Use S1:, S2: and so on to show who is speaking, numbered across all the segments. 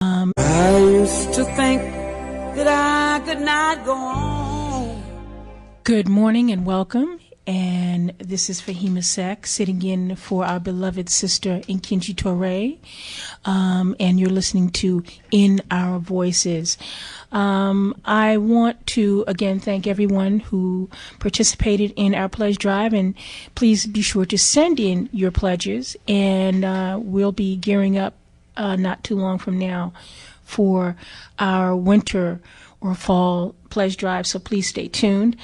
S1: I used to think that I could not go on.
S2: Good morning and welcome. And this is Fahima Sek sitting in for our beloved sister Nkinchi Torre. And you're listening to In Our Voices. I want to again thank everyone who participated in our pledge drive, and please be sure to send in your pledges, and we'll be gearing up not too long from now for our winter or fall pledge drive, so please stay tuned.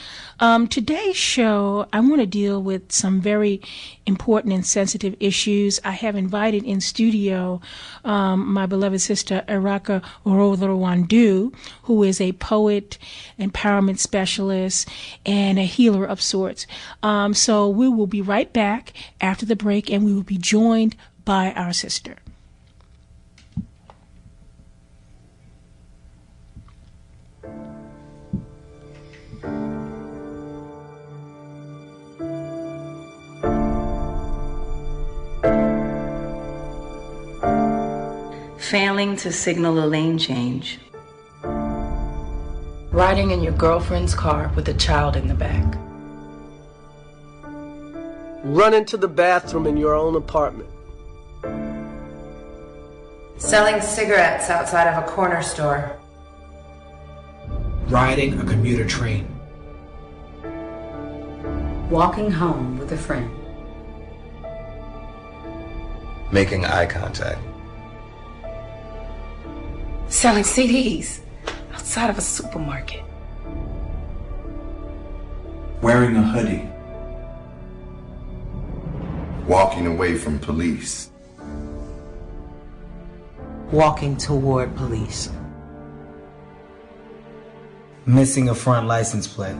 S2: Today's show, I want to deal with some very important and sensitive issues. I have invited in studio my beloved sister Eraka Rouzorondu, who is a poet, empowerment specialist, and a healer of sorts. So we will be right back after the break, and we will be joined by our sister.
S3: Failing to signal a lane change.
S4: Riding in your girlfriend's car with a child in the back.
S5: Run into the bathroom in your own apartment.
S6: Selling cigarettes outside of a corner store.
S7: Riding a commuter train.
S8: Walking home with a friend.
S9: Making eye contact.
S4: Selling CDs outside of a supermarket.
S10: Wearing a hoodie.
S11: Walking away from police.
S12: Walking toward police.
S13: Missing a front license plate.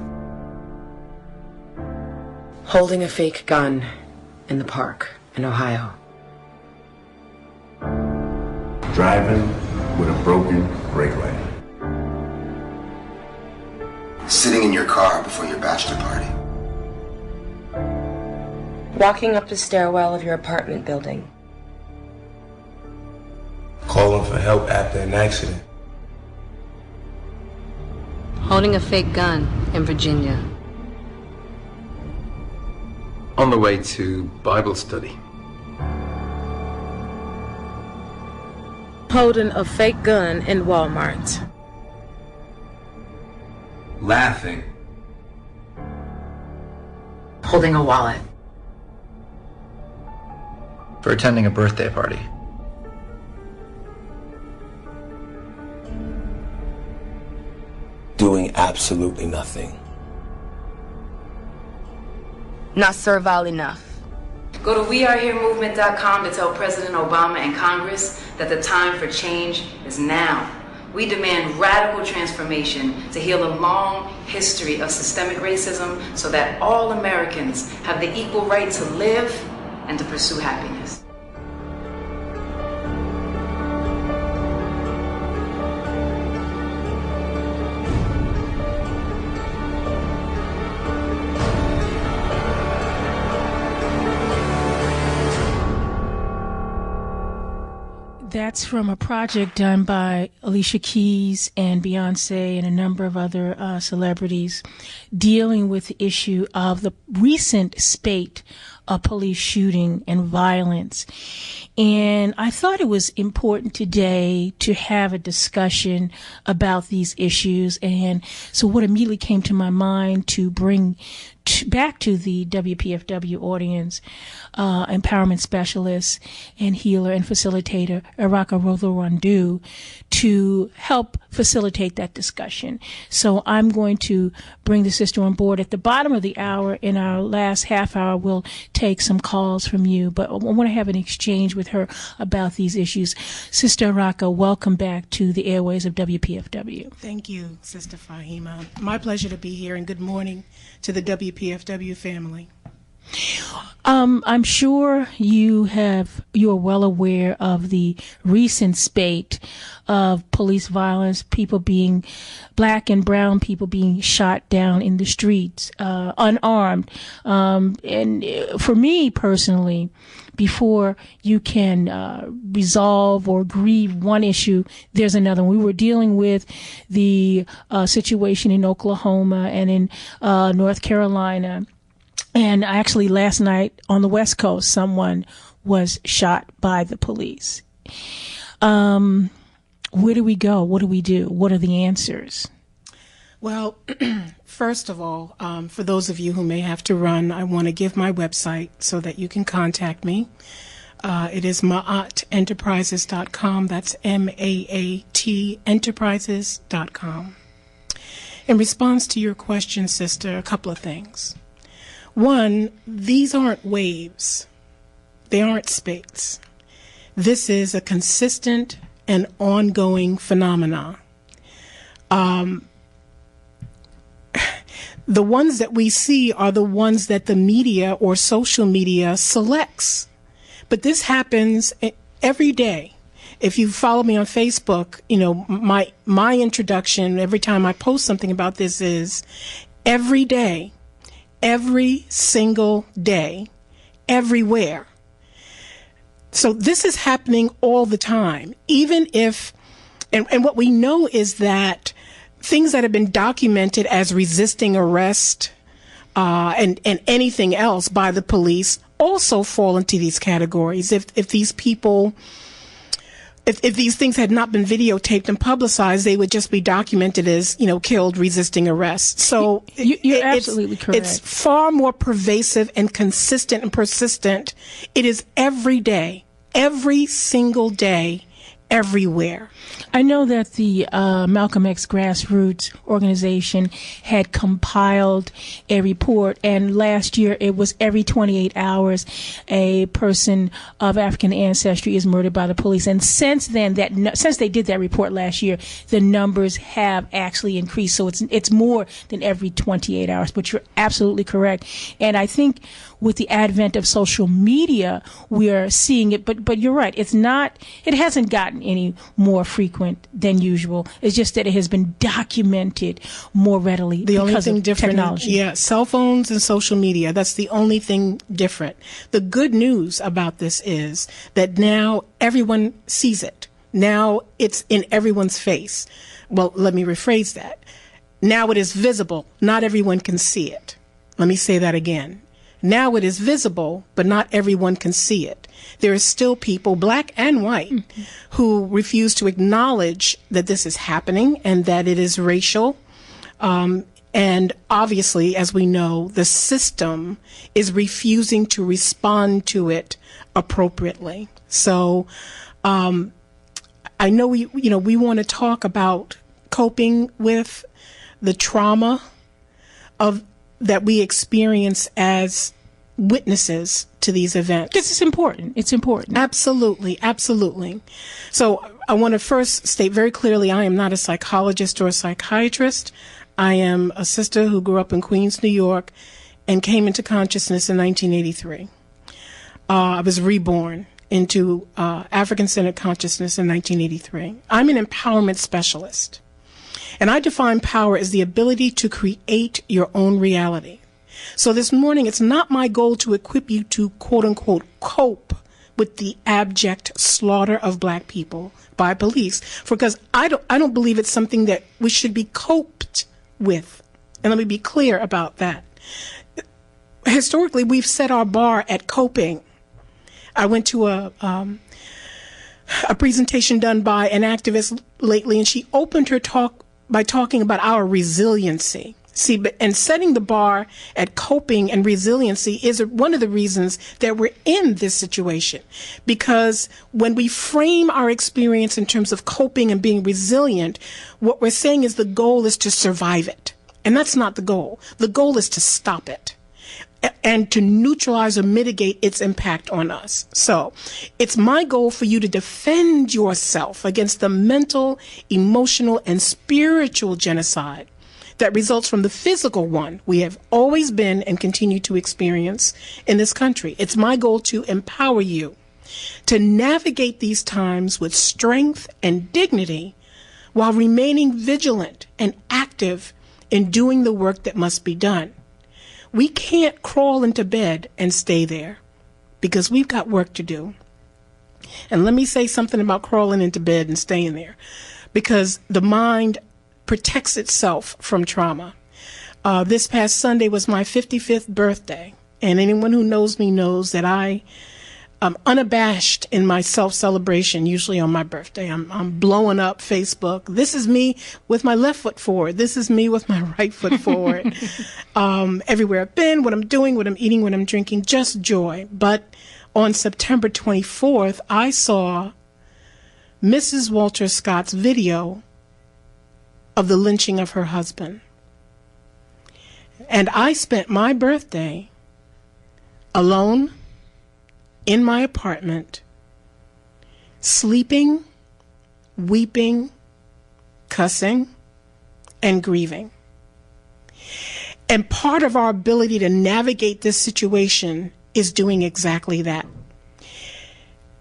S4: Holding a fake gun in the park in Ohio.
S11: Driving with a broken brake light.
S14: Sitting in your car before your bachelor party.
S4: Walking up the stairwell of your apartment building.
S9: Calling for help after an accident.
S15: Holding a fake gun in Virginia.
S9: On the way to Bible study.
S4: Holding a fake gun in Walmart.
S9: Laughing.
S4: Holding a wallet.
S7: For attending a birthday party.
S16: Doing absolutely nothing.
S4: Not servile enough.
S3: Go to weareheremovement.com to tell President Obama and Congress that the time for change is now. We demand radical transformation to heal a long history of systemic racism so that all Americans have the equal right to live and to pursue happiness.
S2: That's from a project done by Alicia Keys and Beyonce and a number of other celebrities dealing with the issue of the recent spate of police shooting and violence. And I thought it was important today to have a discussion about these issues. And so what immediately came to my mind to bring back to the WPFW audience, empowerment specialist and healer and facilitator Eraka Rouzorondu to help facilitate that discussion. So I'm going to bring the sister on board. At the bottom of the hour, in our last half hour, we'll take some calls from you, but I want to have an exchange with her about these issues. Sister Eraka, welcome back to the airways of WPFW.
S17: Thank you, Sister Fahima. My pleasure to be here, and good morning to the WPFW family.
S2: I'm sure you are well aware of the recent spate of police violence, black and brown people being shot down in the streets, unarmed. And for me personally, before you can resolve or grieve one issue, there's another. We were dealing with the situation in Oklahoma and in North Carolina. And actually last night on the West Coast, someone was shot by the police. Where do we go? What do we do? What are the answers?
S17: Well, first of all, for those of you who may have to run, I want to give my website so that you can contact me. It is maatenterprises.com. That's MAAT enterprises.com. In response to your question, sister, a couple of things. One, these aren't waves. They aren't spates. This is a consistent and ongoing phenomenon. The ones that we see are the ones that the media or social media selects. But this happens every day. If you follow me on Facebook, you know, my introduction every time I post something about this is every day, every single day, everywhere. So this is happening all the time, even if, and what we know is that things that have been documented as resisting arrest and anything else by the police also fall into these categories. If these people, if these things had not been videotaped and publicized, they would just be documented as, you know, killed resisting arrest. So
S2: you're absolutely correct.
S17: It's far more pervasive and consistent and persistent. It is every day, every single day, everywhere.
S2: I know that the Malcolm X Grassroots organization had compiled a report, and last year it was every 28 hours a person of African ancestry is murdered by the police. And since then, since they did that report last year, the numbers have actually increased. So it's more than every 28 hours. But you're absolutely correct. And I think with the advent of social media, we are seeing it. But you're right. It hasn't gotten any more frequent than usual. It's just that it has been documented more readily
S17: the only
S2: because
S17: thing
S2: of
S17: different,
S2: technology.
S17: Yeah, cell phones and social media. That's the only thing different. The good news about this is that now everyone sees it. Now it's in everyone's face. Well, let me rephrase that. Now it is visible. Not everyone can see it. Let me say that again. Now it is visible, but not everyone can see it. There are still people, black and white, who refuse to acknowledge that this is happening and that it is racial. And obviously, as we know, the system is refusing to respond to it appropriately. So I know we want to talk about coping with the trauma that we experience as witnesses to these events.
S2: Because it's important. It's important.
S17: Absolutely. Absolutely. So I want to first state very clearly, I am not a psychologist or a psychiatrist. I am a sister who grew up in Queens, New York, and came into consciousness in 1983. I was reborn into African-centered consciousness in 1983. I'm an empowerment specialist. And I define power as the ability to create your own reality. So this morning, it's not my goal to equip you to, quote unquote, cope with the abject slaughter of black people by police, because I don't believe it's something that we should be coped with. And let me be clear about that. Historically, we've set our bar at coping. I went to a presentation done by an activist lately, and she opened her talk by talking about our resiliency. See, and setting the bar at coping and resiliency is one of the reasons that we're in this situation. Because when we frame our experience in terms of coping and being resilient, what we're saying is the goal is to survive it. And that's not the goal. The goal is to stop it and to neutralize or mitigate its impact on us. So it's my goal for you to defend yourself against the mental, emotional, and spiritual genocide that results from the physical one we have always been and continue to experience in this country. It's my goal to empower you to navigate these times with strength and dignity while remaining vigilant and active in doing the work that must be done. We can't crawl into bed and stay there because we've got work to do. And let me say something about crawling into bed and staying there, because the mind protects itself from trauma. This past Sunday was my 55th birthday, and anyone who knows me knows that I am unabashed in my self-celebration, usually on my birthday. I'm blowing up Facebook. This is me with my left foot forward. This is me with my right foot forward. Everywhere I've been, what I'm doing, what I'm eating, what I'm drinking, just joy. But on September 24th, I saw Mrs. Walter Scott's video of the lynching of her husband. And I spent my birthday alone in my apartment, sleeping, weeping, cussing, and grieving. And part of our ability to navigate this situation is doing exactly that.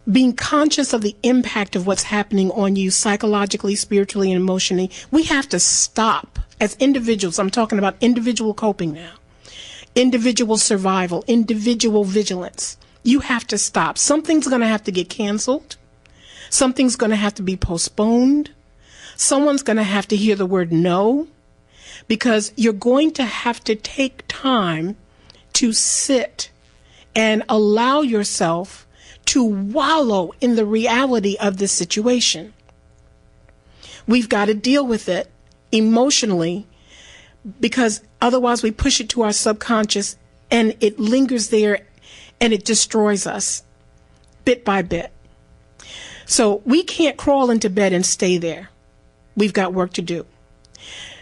S17: Being conscious of the impact of what's happening on you psychologically, spiritually, and emotionally. We have to stop as individuals. I'm talking about individual coping now. Individual survival, individual vigilance. You have to stop. Something's going to have to get canceled. Something's going to have to be postponed. Someone's going to have to hear the word no, because you're going to have to take time to sit and allow yourself to wallow in the reality of this situation. We've got to deal with it emotionally, because otherwise we push it to our subconscious and it lingers there and it destroys us bit by bit. So we can't crawl into bed and stay there. We've got work to do.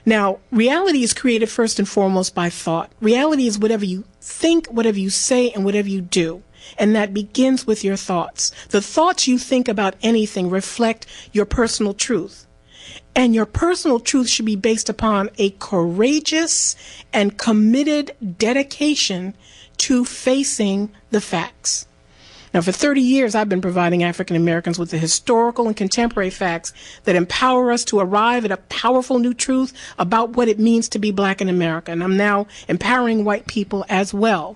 S17: Now, reality is created first and foremost by thought. Reality is whatever you think, whatever you say, and whatever you do. And that begins with your thoughts. The thoughts you think about anything reflect your personal truth. And your personal truth should be based upon a courageous and committed dedication to facing the facts. Now, for 30 years, I've been providing African Americans with the historical and contemporary facts that empower us to arrive at a powerful new truth about what it means to be Black in America. And I'm now empowering white people as well.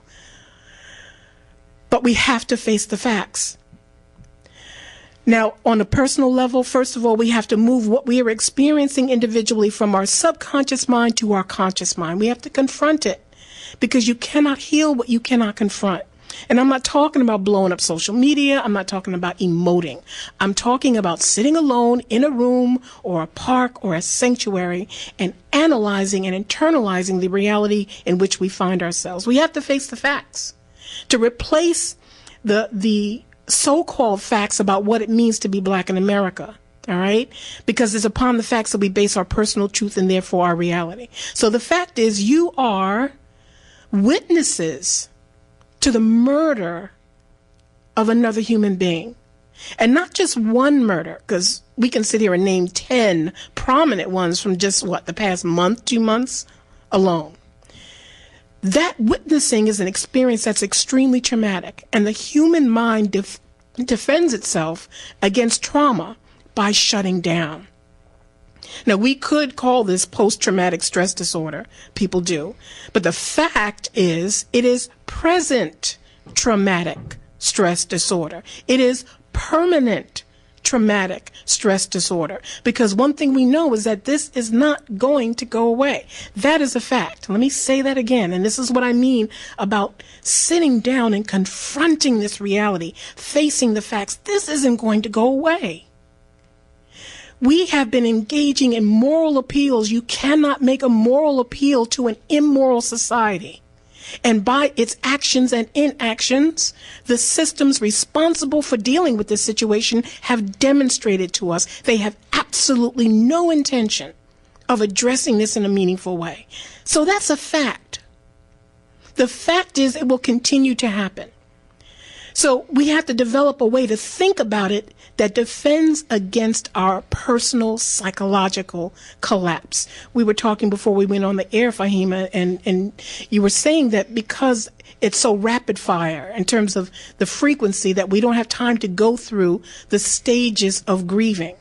S17: But we have to face the facts. Now, on a personal level, first of all, we have to move what we are experiencing individually from our subconscious mind to our conscious mind. We have to confront it, because you cannot heal what you cannot confront. And I'm not talking about blowing up social media. I'm not talking about emoting. I'm talking about sitting alone in a room or a park or a sanctuary and analyzing and internalizing the reality in which we find ourselves. We have to face the facts to replace the so-called facts about what it means to be Black in America. All right? Because it's upon the facts that we base our personal truth and therefore our reality. So the fact is, you are witnesses to the murder of another human being. And not just one murder, because we can sit here and name 10 prominent ones from just, the past month, 2 months alone. That witnessing is an experience that's extremely traumatic, and the human mind defends itself against trauma by shutting down. Now, we could call this post-traumatic stress disorder. People do. But the fact is, it is present traumatic stress disorder. It is permanent traumatic stress disorder. Because one thing we know is that this is not going to go away. That is a fact. Let me say that again. And this is what I mean about sitting down and confronting this reality, facing the facts. This isn't going to go away. We have been engaging in moral appeals. You cannot make a moral appeal to an immoral society. And by its actions and inactions, the systems responsible for dealing with this situation have demonstrated to us they have absolutely no intention of addressing this in a meaningful way. So that's a fact. The fact is, it will continue to happen. So we have to develop a way to think about it that defends against our personal psychological collapse. We were talking before we went on the air, Fahima, and you were saying that because it's so rapid fire in terms of the frequency that we don't have time to go through the stages of grieving.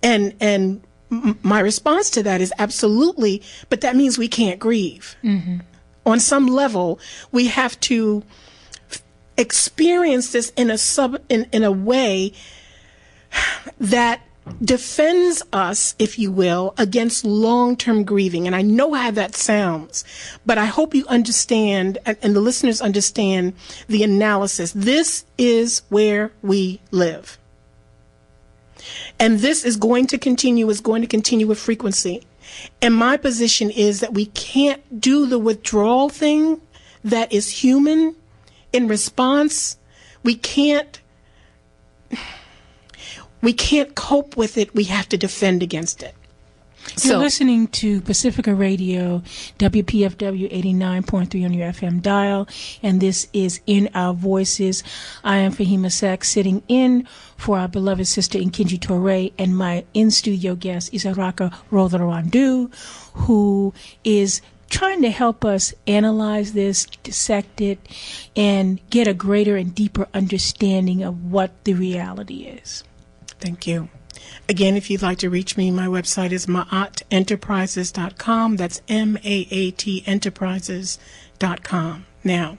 S17: And my response to that is absolutely, but that means we can't grieve. Mm-hmm. On some level, we have to experience this in a way that defends us, if you will, against long-term grieving. And I know how that sounds, but I hope you understand, and the listeners understand the analysis. This is where we live. And this is going to continue with frequency. And my position is that we can't do the withdrawal thing that is human in response. We can't cope with it. We have to defend against it.
S2: You're listening to Pacifica Radio, WPFW 89.3 on your FM dial, and this is In Our Voices. I am Fahima Sack, sitting in for our beloved sister Nkinji Toure, and my in-studio guest is Eraka Rouzorondu, who is trying to help us analyze this, dissect it, and get a greater and deeper understanding of what the reality is.
S17: Thank you. Again, if you'd like to reach me, my website is maatenterprises.com. That's MAAT enterprises.com. Now,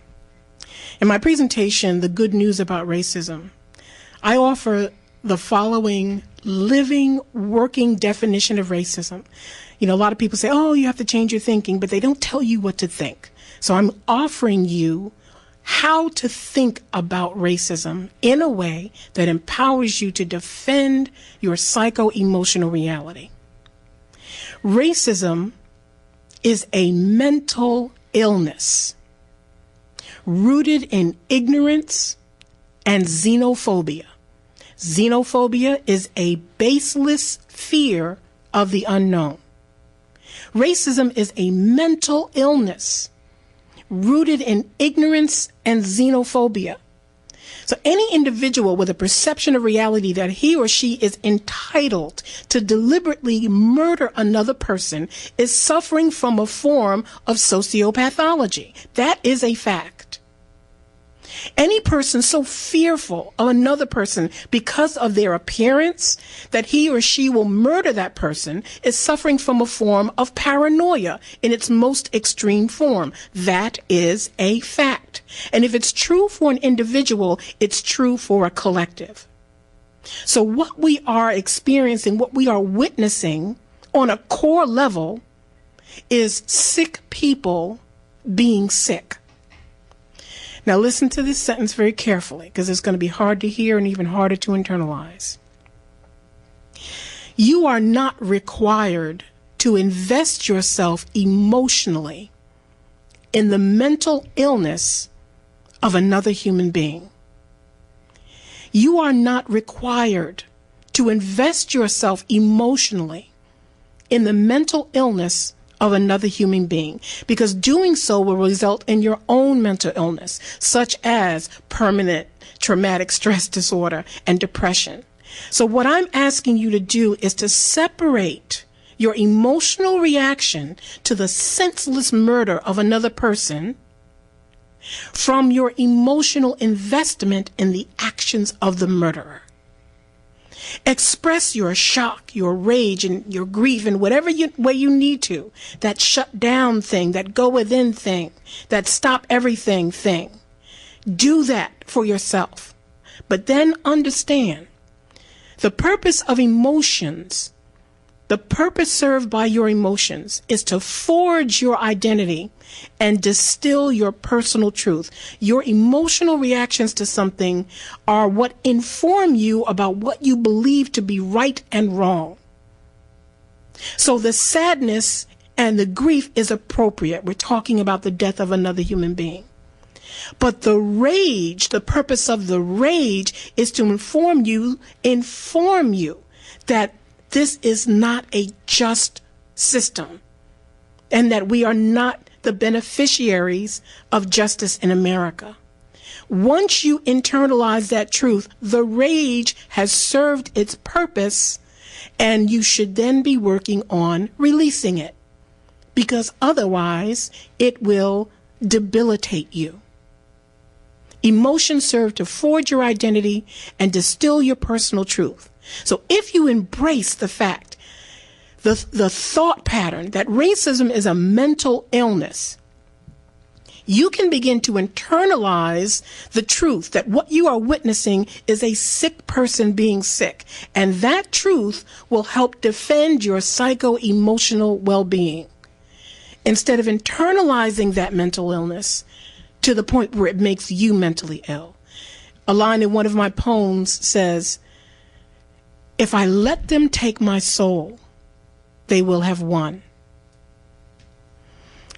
S17: in my presentation, The Good News About Racism, I offer the following living, working definition of racism. You know, a lot of people say, oh, you have to change your thinking, but they don't tell you what to think. So I'm offering you how to think about racism in a way that empowers you to defend your psycho-emotional reality. Racism is a mental illness rooted in ignorance and xenophobia. Xenophobia is a baseless fear of the unknown. Racism is a mental illness rooted in ignorance and xenophobia. So any individual with a perception of reality that he or she is entitled to deliberately murder another person is suffering from a form of sociopathology. That is a fact. Any person so fearful of another person because of their appearance that he or she will murder that person is suffering from a form of paranoia in its most extreme form. That is a fact. And if it's true for an individual, it's true for a collective. So what we are experiencing, what we are witnessing on a core level is sick people being sick. Now listen to this sentence very carefully, because it's going to be hard to hear and even harder to internalize. You are not required to invest yourself emotionally in the mental illness of another human being. You are not required to invest yourself emotionally in the mental illness of another human being, because doing so will result in your own mental illness, such as permanent traumatic stress disorder and depression. So what I'm asking you to do is to separate your emotional reaction to the senseless murder of another person from your emotional investment in the actions of the murderer. Express your shock, your rage, and your grief in whatever way you need to. That shut down thing, that go within thing, that stop everything thing. Do that for yourself. But then understand the purpose of emotions, the purpose served by your emotions is to forge your identity and distill your personal truth. Your emotional reactions to something are what inform you about what you believe to be right and wrong. So the sadness and the grief is appropriate. We're talking about the death of another human being. But the rage, the purpose of the rage is to inform you that this is not a just system and that we are not the beneficiaries of justice in America. Once you internalize that truth, the rage has served its purpose, and you should then be working on releasing it, because otherwise it will debilitate you. Emotions serve to forge your identity and distill your personal truth. So if you embrace the fact, the thought pattern that racism is a mental illness, you can begin to internalize the truth that what you are witnessing is a sick person being sick. And that truth will help defend your psycho-emotional well-being. Instead of internalizing that mental illness to the point where it makes you mentally ill. A line in one of my poems says, "If I let them take my soul, they will have won."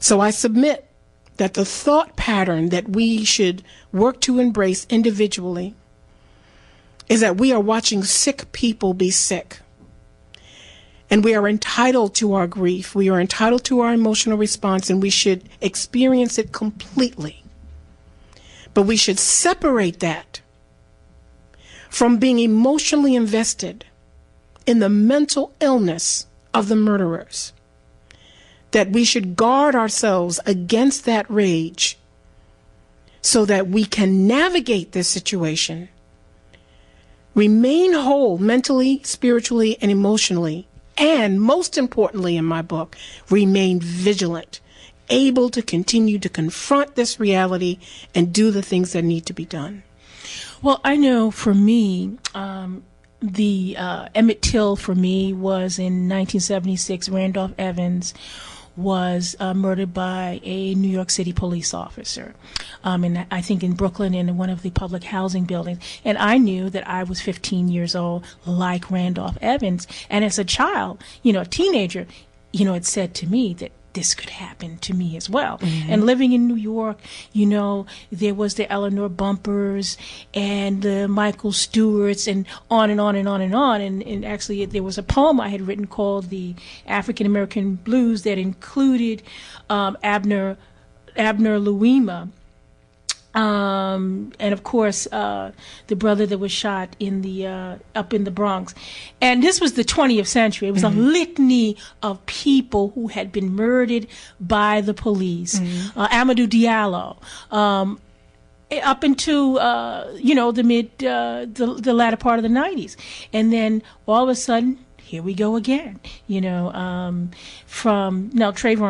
S17: So I submit that the thought pattern that we should work to embrace individually is that we are watching sick people be sick. And we are entitled to our grief. We are entitled to our emotional response, and we should experience it completely. But we should separate that from being emotionally invested in the mental illness of the murderers. That we should guard ourselves against that rage so that we can navigate this situation, remain whole mentally, spiritually, and emotionally, and most importantly in my book, remain vigilant, able to continue to confront this reality and do the things that need to be done.
S2: Well, I know for me, the Emmett Till for me was in 1976. Randolph Evans was murdered by a New York City police officer, and I think in Brooklyn in one of the public housing buildings. And I knew that I was 15 years old, like Randolph Evans. And as a child, a teenager, it said to me that this could happen to me as well. Mm-hmm. And living in New York, there was the Eleanor Bumpers and the Michael Stewarts and on and on and on and on. And actually, there was a poem I had written called The African American Blues that included Abner Louima. And of course, the brother that was shot in the up in the Bronx. And this was the 20th century. It was a litany of people who had been murdered by the police. Amadou Diallo, up into the latter part of the 90s, and then all of a sudden, here we go again. Trayvon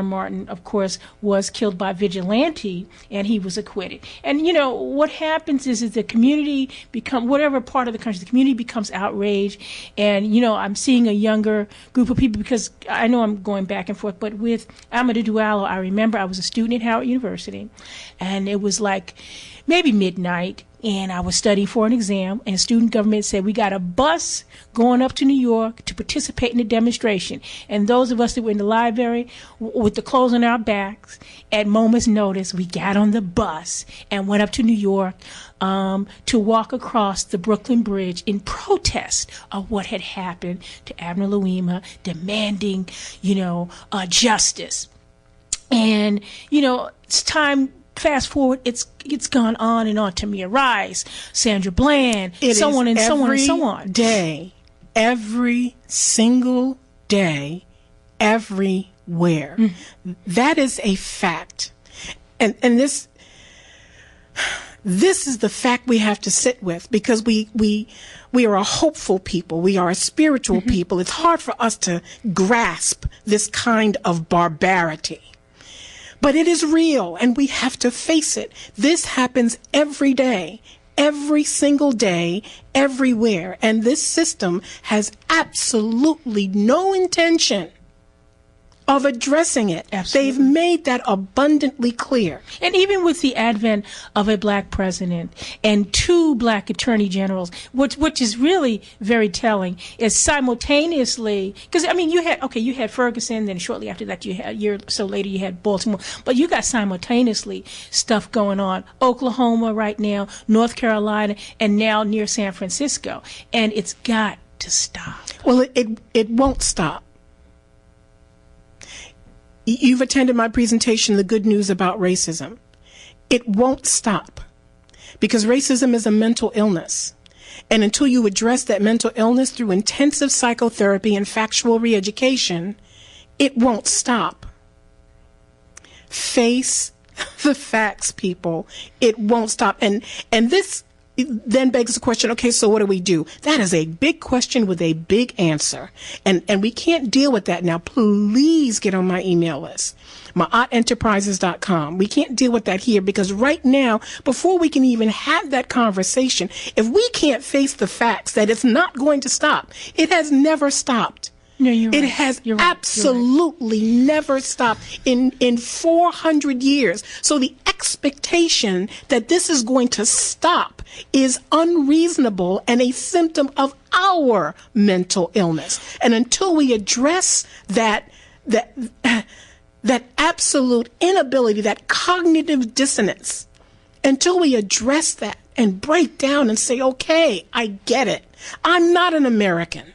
S2: Martin, of course, was killed by vigilante, and he was acquitted. And what happens is the community whatever part of the country, the community becomes outraged. And I'm seeing a younger group of people, because I know I'm going back and forth. But with Amadou Diallo, I remember I was a student at Howard University, and it was like maybe midnight. And I was studying for an exam, and student government said, we got a bus going up to New York to participate in the demonstration. And those of us that were in the library with the clothes on our backs, at moment's notice, we got on the bus and went up to New York to walk across the Brooklyn Bridge in protest of what had happened to Abner Louima, demanding, justice. And, it's time. Fast forward, it's gone on and on. Tamir Rice, Sandra Bland, so on and so on and so on.
S17: Every single day, everywhere. Mm-hmm. That is a fact, and this is the fact we have to sit with, because we are a hopeful people. We are a spiritual people. It's hard for us to grasp this kind of barbarity. But it is real, and we have to face it. This happens every day, every single day, everywhere. And this system has absolutely no intention of addressing it.
S2: Absolutely.
S17: They've made that abundantly clear.
S2: And even with the advent of a black president and 2 black attorney generals, which is really very telling, is simultaneously, because you had Ferguson, then shortly after that a year or so later you had Baltimore, but you got simultaneously stuff going on, Oklahoma right now, North Carolina, and now near San Francisco, and it's got to stop.
S17: Well, it won't stop. You've attended my presentation, The Good News About Racism. It won't stop, because racism is a mental illness. And until you address that mental illness through intensive psychotherapy and factual re-education, it won't stop. Face the facts, people. It won't stop. And this then begs the question, okay, so what do we do? That is a big question with a big answer. And we can't deal with that now. Please get on my email list, maatenterprises.com. We can't deal with that here because right now, before we can even have that conversation, if we can't face the facts that it's not going to stop, it has never stopped.
S2: No, you're right.
S17: It has absolutely never stopped in 400 years. So the expectation that this is going to stop is unreasonable and a symptom of our mental illness. And until we address that absolute inability, that cognitive dissonance, until we address that and break down and say, okay, I get it. I'm not an American.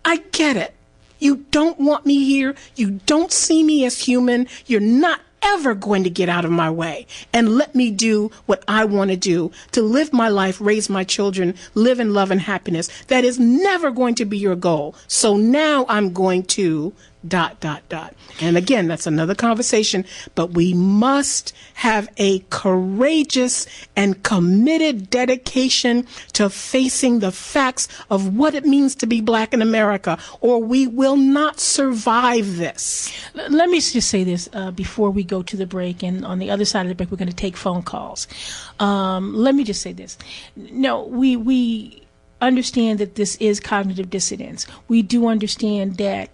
S17: I get it. You don't want me here. You don't see me as human. You're not ever going to get out of my way and let me do what I want to do, to live my life, raise my children, live in love and happiness. That is never going to be your goal. So now I'm going to ... And again, that's another conversation, but we must have a courageous and committed dedication to facing the facts of what it means to be Black in America, or we will not survive this.
S2: Let me just say this before we go to the break, and on the other side of the break, we're going to take phone calls. Let me just say this. No, we understand that this is cognitive dissonance. We do understand that,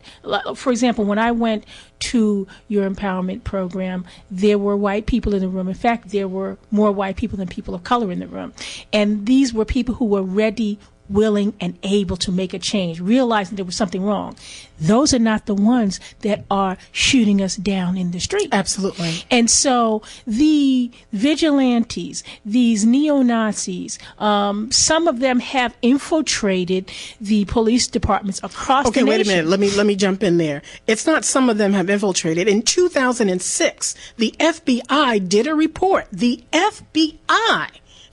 S2: for example, when I went to your empowerment program, there were white people in the room. In fact, there were more white people than people of color in the room. And these were people who were ready, willing, and able to make a change, realizing there was something wrong. Those are not the ones that are shooting us down in the street.
S17: Absolutely.
S2: And so the vigilantes, these neo-Nazis, some of them have infiltrated the police departments across the nation.
S17: Okay, wait a minute. Let me jump in there. It's not some of them have infiltrated. In 2006, the FBI did a report. The FBI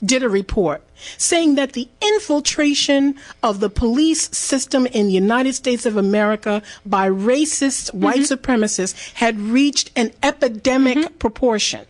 S17: did a report saying that the infiltration of the police system in the United States of America by racist white supremacists had reached an epidemic proportion.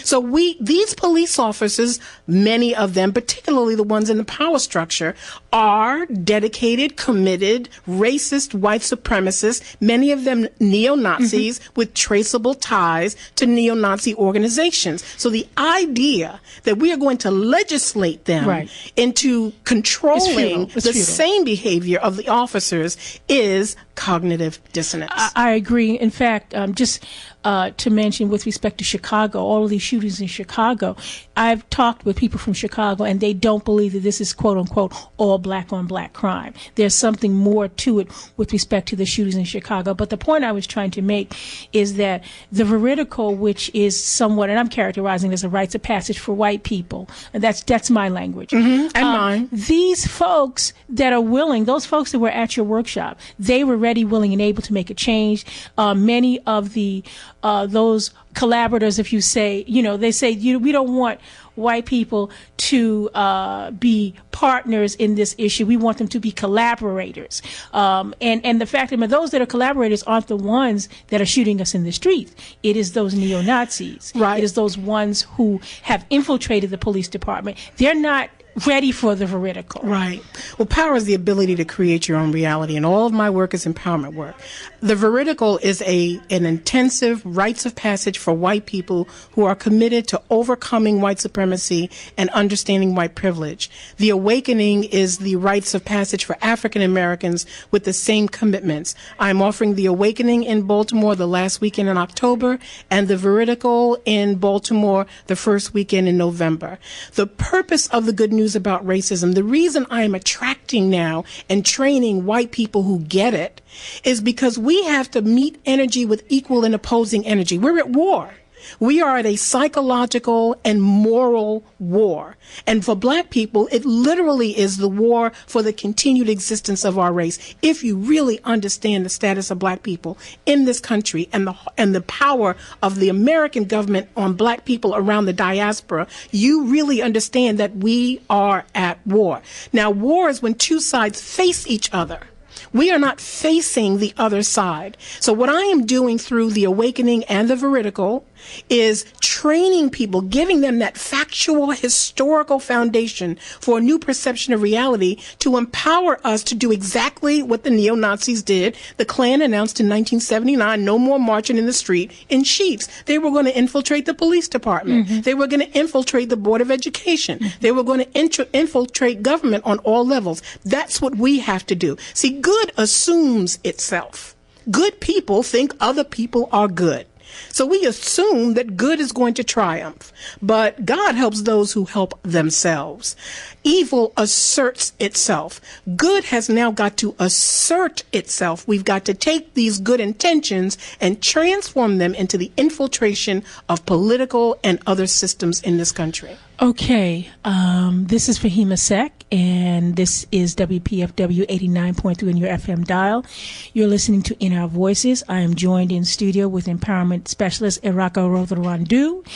S17: So these police officers, many of them, particularly the ones in the power structure, are dedicated, committed, racist white supremacists, many of them neo-Nazis with traceable ties to neo-Nazi organizations. So the idea that we are going to legislate them into controlling the same behavior of the officers is cognitive dissonance.
S2: I agree. In fact, just to mention with respect to Chicago, all of these shootings in Chicago, I've talked with people from Chicago and they don't believe that this is quote unquote all black on black crime. There's something more to it with respect to the shootings in Chicago. But the point I was trying to make is that the veridical, which is somewhat, and I'm characterizing it as a rites of passage for white people, and that's my language.
S17: And mine.
S2: These folks that are willing, those folks that were at your workshop, they were ready, willing, and able to make a change. Many of the those collaborators, if you say, they say, we don't want white people to be partners in this issue. We want them to be collaborators. And the fact that those that are collaborators aren't the ones that are shooting us in the streets. It is those neo-Nazis.
S17: Right.
S2: It is those ones who have infiltrated the police department. They're not ready for the veridical.
S17: Right. Well, power is the ability to create your own reality, and all of my work is empowerment work. The veridical is an intensive rites of passage for white people who are committed to overcoming white supremacy and understanding white privilege. The awakening is the rites of passage for African Americans with the same commitments. I'm offering the awakening in Baltimore the last weekend in October and the veridical in Baltimore the first weekend in November. The purpose of the Good News About Racism, the reason I am attracting now and training white people who get it is because we have to meet energy with equal and opposing energy. We're at war. We are at a psychological and moral war. And for black people, it literally is the war for the continued existence of our race. If you really understand the status of black people in this country and the power of the American government on black people around the diaspora, you really understand that we are at war. Now, war is when two sides face each other. We are not facing the other side. So what I am doing through the awakening and the veridical is training people, giving them that factual, historical foundation for a new perception of reality to empower us to do exactly what the neo-Nazis did. The Klan announced in 1979, no more marching in the street in sheets. They were going to infiltrate the police department. Mm-hmm. They were going to infiltrate the Board of Education. Mm-hmm. They were going to infiltrate government on all levels. That's what we have to do. See, good assumes itself. Good people think other people are good. So we assume that good is going to triumph, but God helps those who help themselves. Evil asserts itself. Good has now got to assert itself. We've got to take these good intentions and transform them into the infiltration of political and other systems in this country.
S2: Okay, this is Fahima Sek, and this is WPFW 89.3 on your FM dial. You're listening to In Our Voices. I am joined in studio with empowerment specialist Eraka Rouzorondu,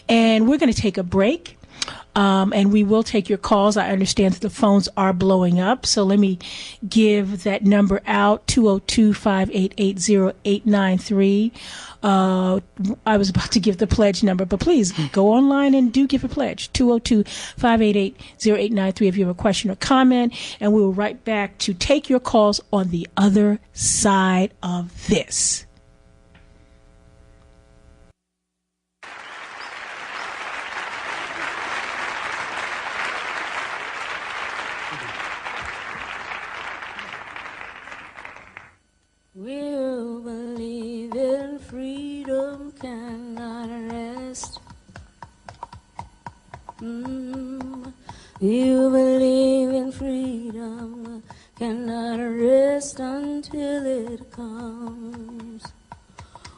S2: and we're going to take a break. And we will take your calls. I understand that the phones are blowing up. So let me give that number out, 202-588-0893. I was about to give the pledge number, but please go online and do give a pledge, 202-588-0893 if you have a question or comment. And we will right back to take your calls on the other side of this.
S18: We'll believe in freedom cannot rest. You believe in freedom cannot rest until it comes.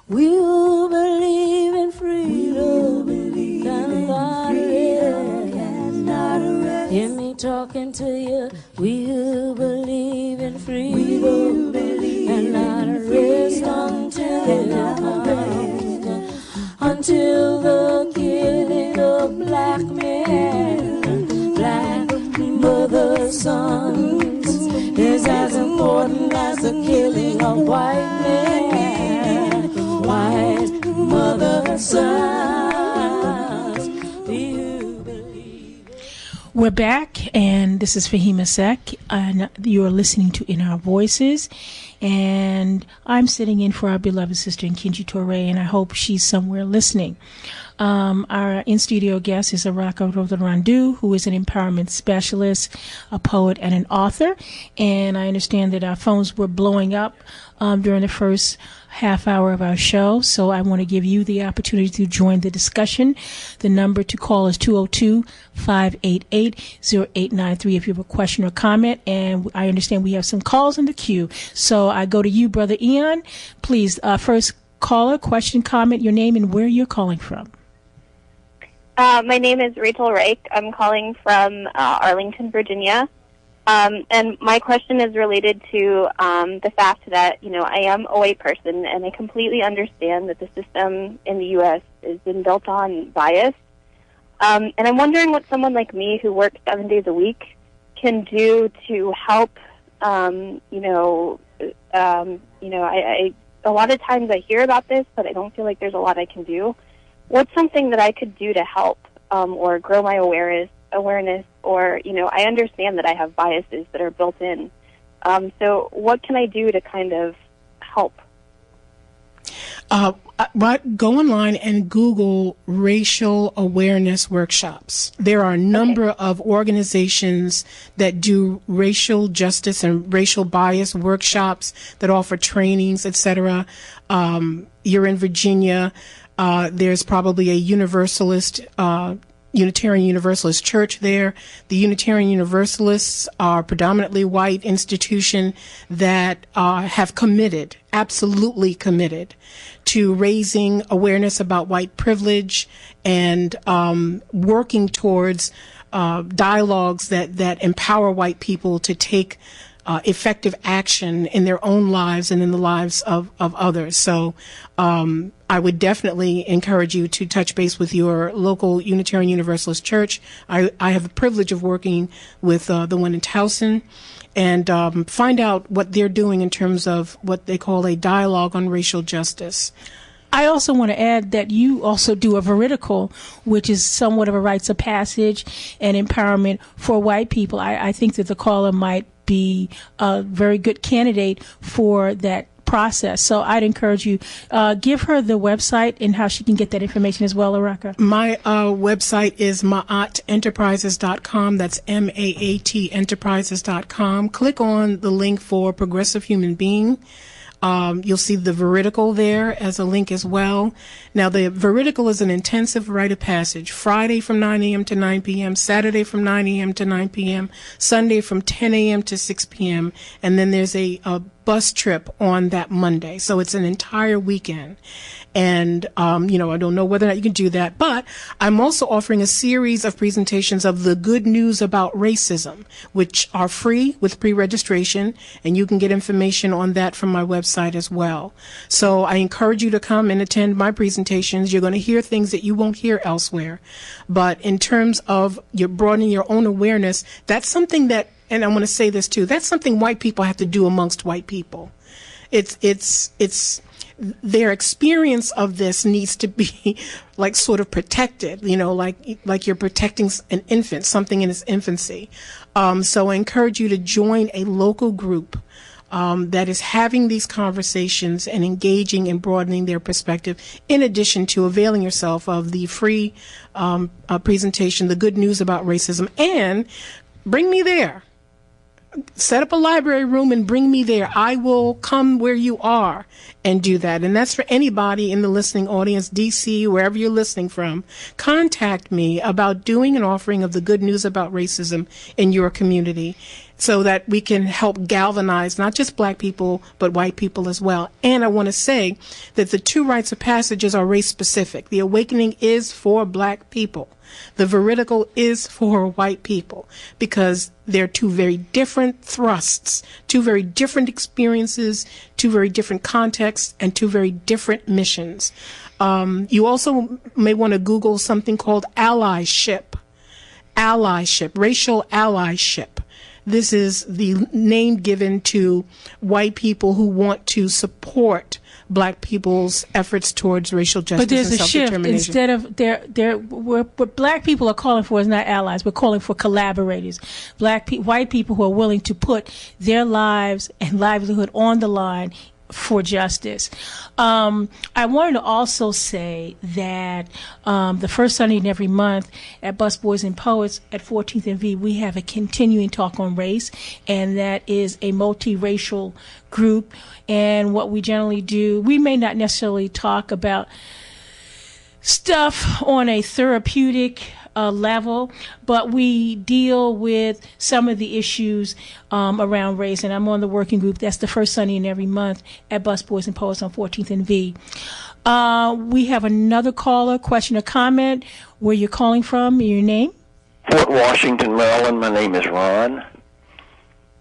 S18: We'll believe in freedom cannot rest. Hear me talking to you. We'll believe in freedom cannot rest until it comes. Until the killing of black men, black mother sons is as important as the killing of white men, white mother sons.
S2: We're back, and this is Fahima Sek, and you're listening to In Our Voices, and I'm sitting in for our beloved sister Nkinji Toure, and I hope she's somewhere listening. Our in-studio guest is Eraka Rouzorondu, who is an empowerment specialist, a poet, and an author, and I understand that our phones were blowing up during the first half hour of our show, so I want to give you the opportunity to join the discussion. The number to call is 202-588-0893 if you have a question or comment, and I understand we have some calls in the queue. So I go to you, Brother Ian. Please, first caller, question, comment, your name, and where you're calling from.
S19: My name is Rachel Reich. I'm calling from Arlington, Virginia. And my question is related to the fact that, I am a white person, and I completely understand that the system in the U.S. has been built on bias. And I'm wondering what someone like me who works 7 days a week can do to help, a lot of times I hear about this, but I don't feel like there's a lot I can do. What's something that I could do to help or grow my awareness, or, I understand that I have biases that are built in. So what can I do to kind of help?
S17: Go online and Google racial awareness workshops. There are a number of organizations that do racial justice and racial bias workshops that offer trainings, etc. You're in Virginia. There's probably a Universalist Unitarian Universalist Church there. The Unitarian Universalists are a predominantly white institution that have committed, absolutely committed, to raising awareness about white privilege and working towards dialogues that empower white people to take effective action in their own lives and in the lives of others. So I would definitely encourage you to touch base with your local Unitarian Universalist Church. I have the privilege of working with the one in Towson, and find out what they're doing in terms of what they call a dialogue on racial justice.
S2: I also want to add that you also do a veridical, which is somewhat of a rites of passage and empowerment for white people. I think that the caller might be a very good candidate for that process. So I'd encourage you, give her the website and how she can get that information as well, Eraka.
S17: My website is maatenterprises.com. That's MAAT enterprises.com. Click on the link for Progressive Human Being. You'll see the veridical there as a link as well. Now, the veridical is an intensive rite of passage. Friday from 9 a.m. to 9 p.m., Saturday from 9 a.m. to 9 p.m., Sunday from 10 a.m. to 6 p.m., and then there's a bus trip on that Monday. So it's an entire weekend. And, I don't know whether or not you can do that, but I'm also offering a series of presentations of the good news about racism, which are free with pre-registration, and you can get information on that from my website as well. So I encourage you to come and attend my presentations. You're going to hear things that you won't hear elsewhere. But in terms of your broadening your own awareness, that's something that, and I want to say this too, that's something white people have to do amongst white people. It's their experience of this needs to be like sort of protected, like you're protecting an infant, something in its infancy. So I encourage you to join a local group that is having these conversations and engaging and broadening their perspective, in addition to availing yourself of the free presentation, The Good News About Racism, and bring me there. Set up a library room and bring me there. I will come where you are and do that. And that's for anybody in the listening audience, DC, wherever you're listening from. Contact me about doing an offering of The Good News About Racism in your community, so that we can help galvanize not just black people, but white people as well. And I want to say that the two rites of passages are race specific. The awakening is for black people. The veridical is for white people, because they're two very different thrusts, two very different experiences, two very different contexts, and two very different missions. You also may want to Google something called allyship, racial allyship. This is the name given to white people who want to support black people's efforts towards racial justice.
S2: But there's
S17: and
S2: a shift. Instead of what black people are calling for is not allies. We're calling for collaborators. White people who are willing to put their lives and livelihood on the line for justice. I wanted to also say that the first Sunday in every month at Busboys and Poets at 14th and V, we have a continuing talk on race, and that is a multiracial group. And what we generally do, we may not necessarily talk about stuff on a therapeutic level, but we deal with some of the issues around race, and I'm on the working group. That's the first Sunday in every month at Busboys and Poets on 14th and V. We have another caller, question or comment, where you're calling from, your name.
S20: Fort Washington, Maryland. My name is Ron.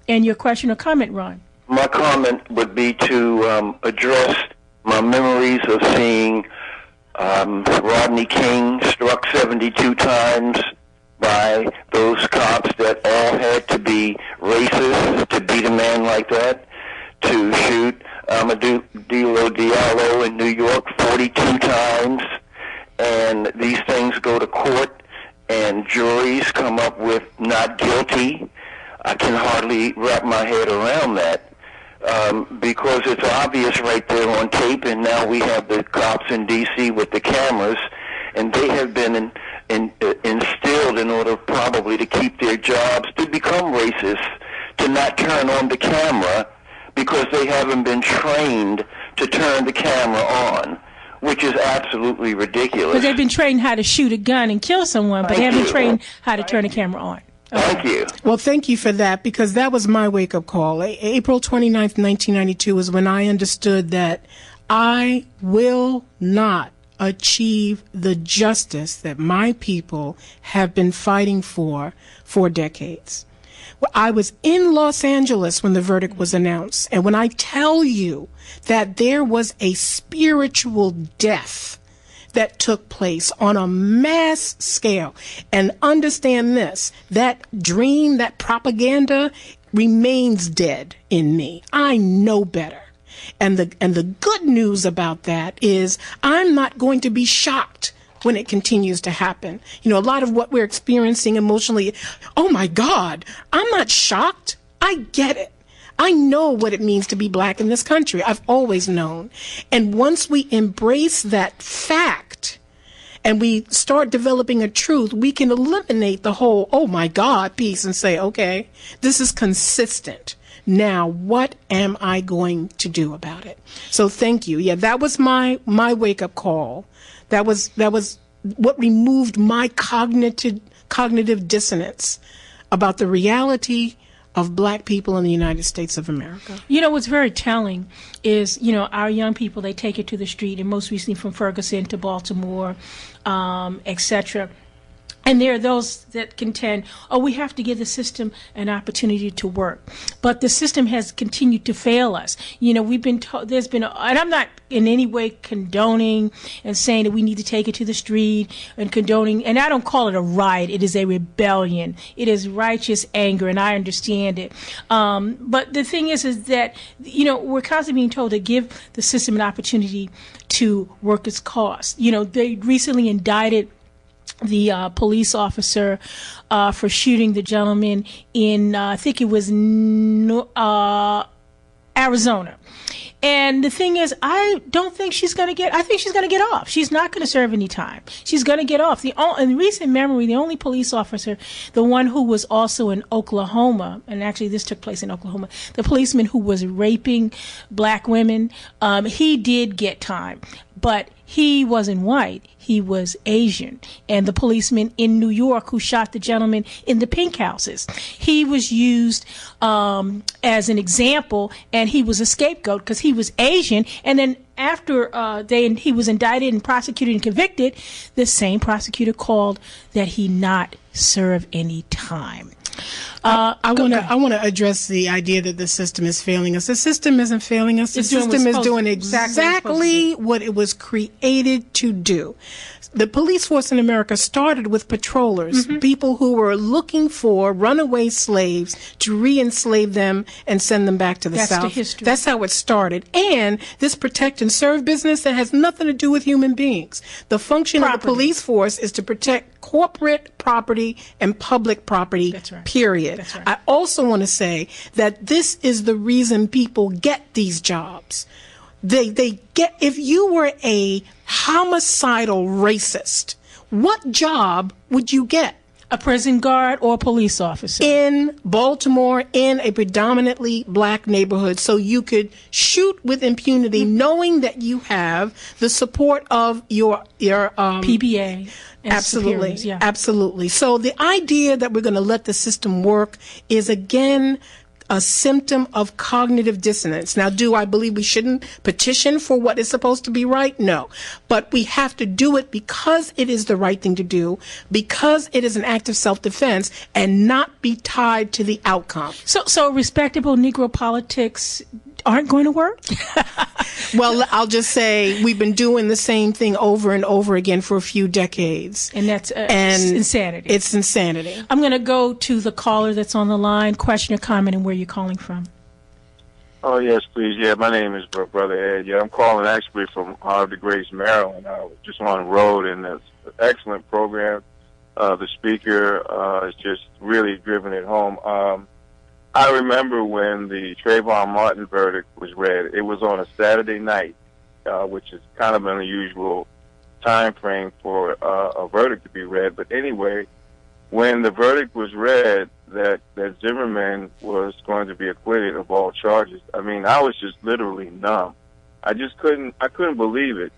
S2: And your question or comment, Ron?
S20: My comment would be to address my memories of seeing Rodney King struck 72 times by those cops that all had to be racist to beat a man like that, to shoot Amadou Diallo in New York 42 times, and these things go to court and juries come up with not guilty. I can hardly wrap my head around that. Because it's obvious right there on tape, and now we have the cops in D.C. with the cameras, and they have been instilled in order probably to keep their jobs, to become racist, to not turn on the camera because they haven't been trained to turn the camera on. which is absolutely ridiculous.
S2: Because they've been trained how to shoot a gun and kill someone, but they haven't been trained how to turn a camera on.
S20: Thank you.
S17: Well, thank you for that, because that was my wake-up call. April 29th, 1992 is when I understood that I will not achieve the justice that my people have been fighting for decades. I was in Los Angeles when the verdict was announced, and when I tell you that there was a spiritual death that took place on a mass scale, and understand this, that dream, that propaganda remains dead in me. I know better. And the good news about that is I'm not going to be shocked when it continues to happen. You know, a lot of what we're experiencing emotionally, oh my God, I'm not shocked. I get it. I know what it means to be black in this country. I've always known. And once we embrace that fact and we start developing a truth, we can eliminate the whole, oh my God, piece and say, okay, this is consistent. Now, what am I going to do about it? So thank you. Yeah, that was my wake-up call. That was what removed my cognitive dissonance about the reality of black people in the United States of America.
S2: You know, what's very telling is, you know, our young people, they take it to the street, and most recently from Ferguson to Baltimore, etc. And there are those that contend, oh, we have to give the system an opportunity to work. But the system has continued to fail us. You know, we've been told, there's been, and I'm not in any way condoning and saying that we need to take it to the street and condoning, and I don't call it a riot, it is a rebellion. It is righteous anger, and I understand it. But the thing is that, you know, we're constantly being told to give the system an opportunity to work its cause. You know, they recently indicted the police officer for shooting the gentleman in, I think it was Arizona. And the thing is, I don't think she's going to get, I think she's going to get off. She's not going to serve any time. She's going to get off. In recent memory, the only police officer, the one who was also in Oklahoma, and actually this took place in Oklahoma, the policeman who was raping black women, he did get time. But he wasn't white, he was Asian. And the policeman in New York who shot the gentleman in the pink houses, he was used as an example, and he was a scapegoat because he was Asian. And then after he was indicted and prosecuted and convicted, the same prosecutor called that he not serve any time.
S17: I want to address the idea that the system is failing us. The system isn't failing us. The system is doing exactly what it was created to do. The police force in America started with patrollers, people who were looking for runaway slaves to re-enslave them and send them back to the South.
S2: That's the history.
S17: That's how it started. And this protect and serve business that has nothing to do with human beings. The function of the police force is to protect corporate property and public property, period.
S2: That's right.
S17: I also want to say that this is the reason people get these jobs. They get, if you were a homicidal racist, what job would you get?
S2: A prison guard or a police officer.
S17: In Baltimore, in a predominantly black neighborhood, so you could shoot with impunity, knowing that you have the support of your
S2: PBA.
S17: Absolutely. Yeah. Absolutely. So the idea that we're going to let the system work is, again, a symptom of cognitive dissonance. Now, do I believe we shouldn't petition for what is supposed to be right? No. But we have to do it because it is the right thing to do, because it is an act of self-defense, and not be tied to the outcome.
S2: So respectable Negro politics aren't going to work?
S17: Well, I'll just say we've been doing the same thing over and over again for a few decades.
S2: And that's insanity.
S17: It's insanity.
S2: I'm going to go to the caller that's on the line. Question or comment, and where you're calling from.
S21: Oh, yes, please. Yeah, my name is Brother Ed. Yeah, I'm calling actually from Havre de Grace, Maryland. I was just on the road, and it's an excellent program. The speaker has just really driven it home. I remember when the Trayvon Martin verdict was read. It was on a Saturday night, which is kind of an unusual time frame for a verdict to be read. But anyway, when the verdict was read that Zimmerman was going to be acquitted of all charges, I mean, I was just literally numb. I couldn't believe it.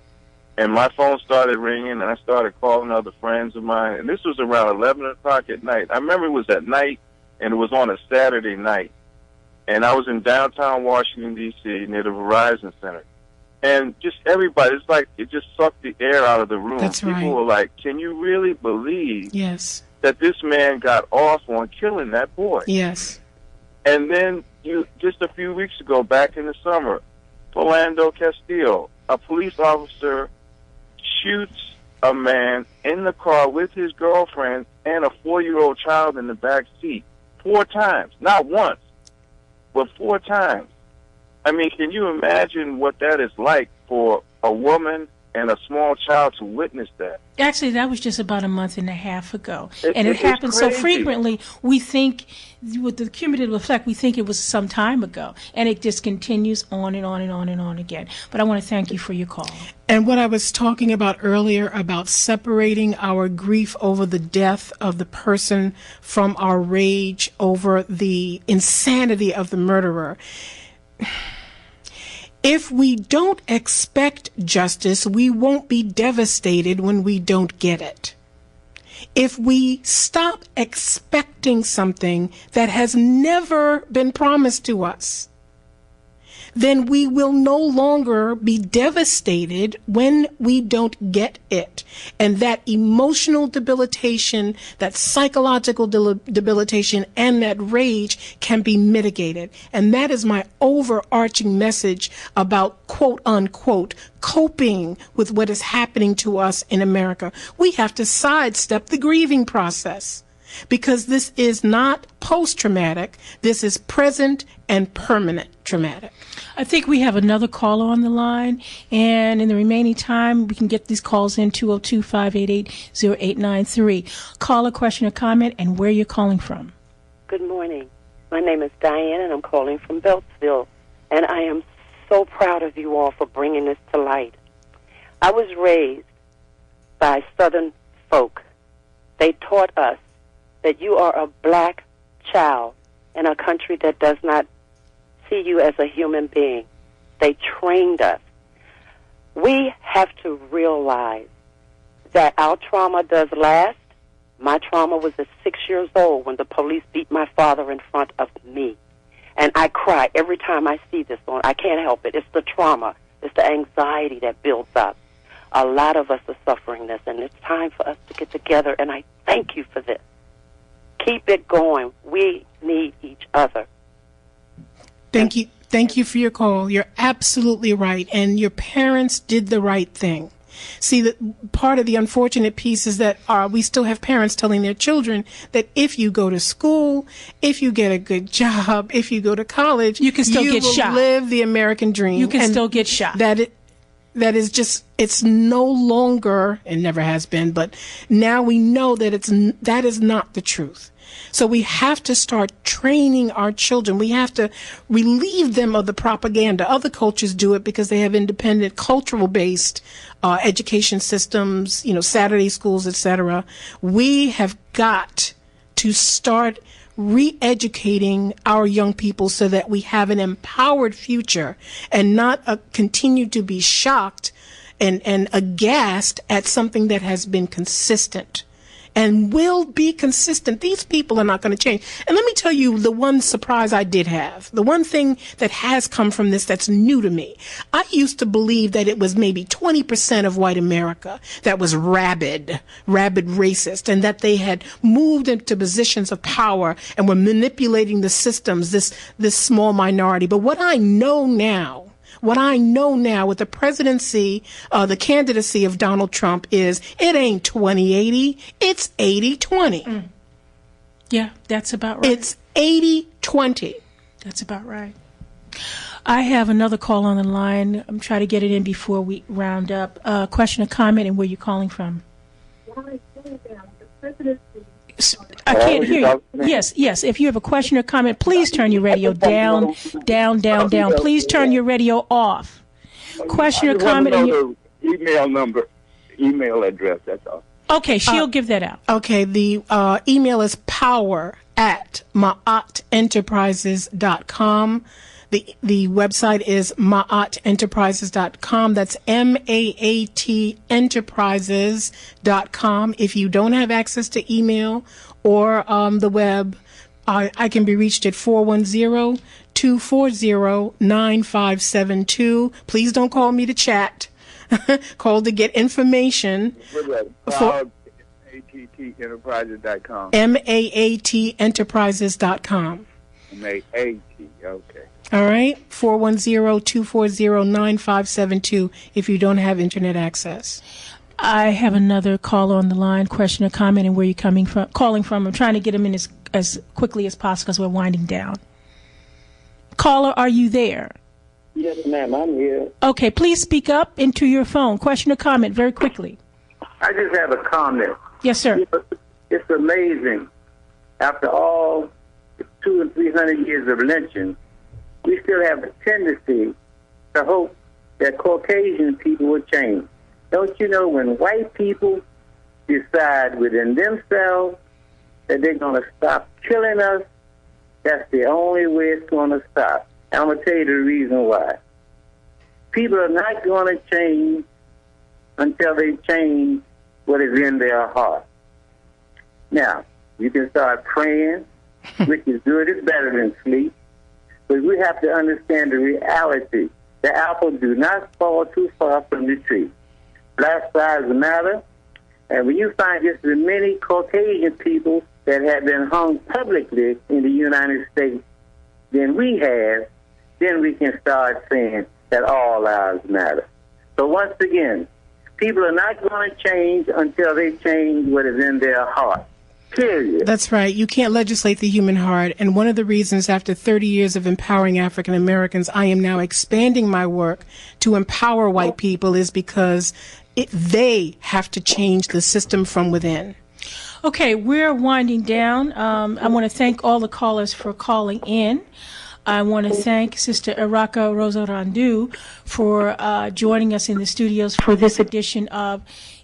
S21: And my phone started ringing, and I started calling other friends of mine. And this was around 11 o'clock at night. I remember it was at night, and it was on a Saturday night. And I was in downtown Washington, D.C., near the Verizon Center. And just everybody, it's like it just sucked the air out of the room.
S17: That's right.
S21: People were like, can you really believe
S17: yes.
S21: that this man got off on killing that boy?
S17: Yes.
S21: And then just a few weeks ago, back in the summer, Philando Castillo, a police officer shoots a man in the car with his girlfriend and a 4-year-old child in the back seat 4 times. Not once, but 4 times. I mean, can you imagine what that is like for a woman and a small child to witness that?
S2: Actually, that was just about a month and a half ago. And it happens so frequently, we think, with the cumulative effect, we think it was some time ago. And it just continues on and on and on and on again. But I want to thank you for your call.
S17: And what I was talking about earlier about separating our grief over the death of the person from our rage over the insanity of the murderer. If we don't expect justice, we won't be devastated when we don't get it. If we stop expecting something that has never been promised to us, then we will no longer be devastated when we don't get it. And that emotional debilitation, that psychological debilitation, and that rage can be mitigated. And that is my overarching message about, quote unquote, coping with what is happening to us in America. We have to sidestep the grieving process, because this is not post-traumatic. This is present and permanent traumatic.
S2: I think we have another caller on the line, and in the remaining time, we can get these calls in 202-588-0893. Call a question or comment, and where you're calling from.
S1: Good morning. My name is Diane, and I'm calling from Beltsville, and I am so proud of you all for bringing this to light. I was raised by Southern folk. They taught us that you are a black child in a country that does not see you as a human being. They trained us. We have to realize that our trauma does last. My trauma was at 6 years old when the police beat my father in front of me. And I cry every time I see this on. I can't help it. It's the trauma. It's the anxiety that builds up. A lot of us are suffering this, and it's time for us to get together, and I thank you for this. Keep it going. We need each other.
S17: Thank you. Thank you for your call. You're absolutely right. And your parents did the right thing. See, that part of the unfortunate piece is that we still have parents telling their children that if you go to school, if you get a good job, if you go to college,
S2: you can still get shot.
S17: Live the American dream.
S2: You can still get shot.
S17: That is just, it's no longer, it never has been, but now we know that that is not the truth. So we have to start training our children. We have to relieve them of the propaganda. Other cultures do it because they have independent cultural-based education systems, Saturday schools, etc. We have got to start re-educating our young people so that we have an empowered future and not continue to be shocked and aghast at something that has been consistent and will be consistent. These people are not going to change. And let me tell you the one surprise I did have, the one thing that has come from this that's new to me. I used to believe that it was maybe 20% of white America that was rabid racist, and that they had moved into positions of power and were manipulating the systems, this small minority. But what I know now with the presidency, the candidacy of Donald Trump is it ain't 20-80, it's 80-20.
S2: Yeah, that's about right.
S17: It's 80-20.
S2: That's about right. I have another call on the line. I'm trying to get it in before we round up. Question or comment, and where you're calling from? I can't hear you. Yes. If you have a question or comment, please turn your radio down. Please turn your radio off. Question or comment.
S21: Email address, that's all.
S2: Okay, she'll give that out.
S17: Okay, the email is power@maatenterprises.com. The website is maatenterprises.com. That's MAAT enterprises.com. If you don't have access to email or the web, I can be reached at 410-240-9572. Please don't call me to chat. Call to get information.
S21: MAATenterprises.com.
S17: MAATenterprises.com.
S21: MAAT, okay.
S17: All right, 410-240-9572 if you don't have internet access. I have another caller on the line, question or comment, and where you're calling from. I'm trying to get him in as quickly as possible because we're winding down. Caller, are you there?
S5: Yes, ma'am, I'm here.
S17: Okay, please speak up into your phone. Question or comment, very quickly.
S5: I just have a comment.
S17: Yes, sir.
S5: It's amazing. After all 200 and 300 years of lynching, we still have a tendency to hope that Caucasian people will change. Don't you know when white people decide within themselves that they're going to stop killing us, that's the only way it's going to stop. I'm going to tell you the reason why. People are not going to change until they change what is in their heart. Now, you can start praying, which is good. It's better than sleep. But we have to understand the reality. The apple do not fall too far from the tree. Black lives matter. And when you find just as many Caucasian people that have been hung publicly in the United States than we have, then we can start saying that all lives matter. So once again, people are not going to change until they change what is in their heart. Period.
S17: That's right. You can't legislate the human heart. And one of the reasons, after 30 years of empowering African Americans, I am now expanding my work to empower white people is because they have to change the system from within. Okay, we're winding down. I want to thank all the callers for calling in. I want to thank Sister Eraka Rouzorondu for joining us in the studios for this edition of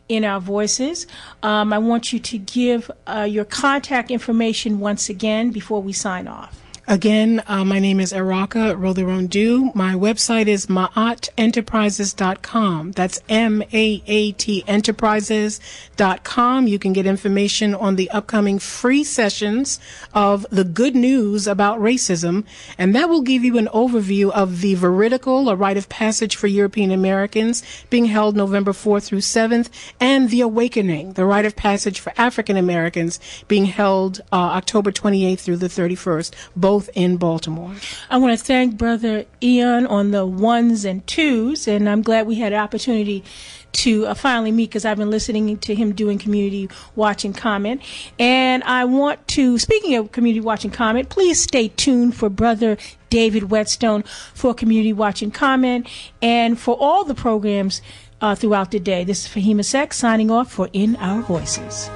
S17: In Our Voices. I want you to give your contact information once again before we sign off. Again, my name is Eraka Rouzorondu. My website is maatenterprises.com. That's MAAT enterprises.com. You can get information on the upcoming free sessions of the good news about racism, and that will give you an overview of the veridical, a rite of passage for European Americans, being held November 4th through 7th, and the awakening, the rite of passage for African Americans, being held October 28th through the 31st, both in Baltimore. I want to thank Brother Ian on the ones and twos, and I'm glad we had an opportunity to finally meet because I've been listening to him doing Community Watch and Comment. And I want to, speaking of Community Watch and Comment, please stay tuned for Brother David Whetstone for Community Watch and Comment and for all the programs throughout the day. This is Fahima Sek signing off for In Our Voices.